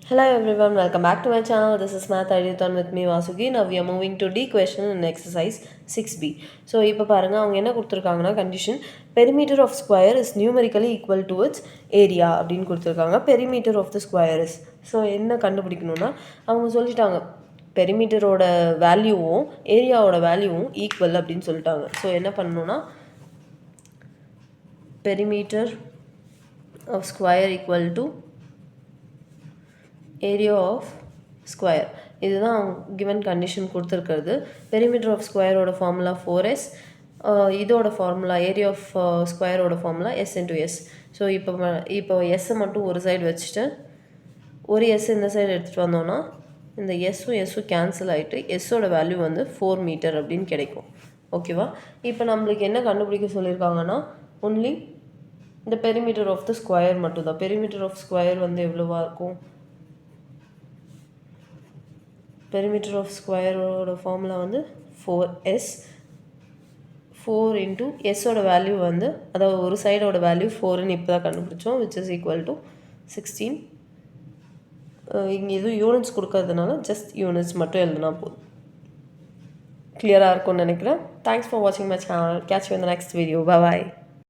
Hello everyone, welcome back to my channel. This is Math Ideathon with me Vasugi. Now we are moving to D question in exercise 6b. So இப்போ பாருங்க அவங்க என்ன கொடுத்துருக்காங்கன்னா condition perimeter of square is numerically equal to its area அப்படின்னு கொடுத்துருக்காங்க. Perimeter of the square is. So என்ன கண்டுபிடிக்கணும்னா அவங்க சொல்லிட்டாங்க பெரிமீட்டரோட வேல்யூவும் ஏரியாவோட வேல்யூவும் ஈக்குவல் அப்படின்னு சொல்லிட்டாங்க. ஸோ என்ன பண்ணணும்னா perimeter of square equal to area of square இதுதான் கிவன் கண்டிஷன் கொடுத்துருக்கிறது. பெரிமீட்டர் ஆஃப் ஸ்கொயரோட ஃபார்முலா 4s, இதோட ஃபார்முலா ஏரியா ஆஃப் ஸ்கொயரோட formula s into S. So இப்போ எஸ்ஸை மட்டும் ஒரு சைடு வச்சுட்டு ஒரு எஸ் இந்த சைடு எடுத்துகிட்டு வந்தோன்னா இந்த எஸ்ஸும் கேன்சல் ஆகிட்டு எஸ்ஸோட வேல்யூ வந்து 4 மீட்டர் அப்படின்னு கிடைக்கும். ஓகேவா? இப்போ நம்மளுக்கு என்ன கண்டுபிடிக்க சொல்லியிருக்காங்கன்னா ஒன்லி இந்த பெரிமீட்டர் ஆஃப் த ஸ்கொயர் மட்டும் தான். பெரிமீட்டர் ஆஃப் ஸ்கொயர் வந்து எவ்வளோவா இருக்கும்? perimeter of square ஓட ஃபார்முலா வந்து 4s, 4 into s ஓட வேல்யூ வந்து அதாவது ஒரு சைடோட வேல்யூ 4ன்னு இப்போ தான் கண்டுபிடிச்சோம், which is equal to 16. இங்கே எதுவும் யூனிட்ஸ் கொடுக்கறதுனால ஜஸ்ட் யூனிட்ஸ் மட்டும் எழுதுனா போதும். கிளியராக இருக்கும்னு நினைக்கிறேன். தேங்க்ஸ் ஃபார் வாட்சிங் my channel. Catch you in the next video. Bye bye.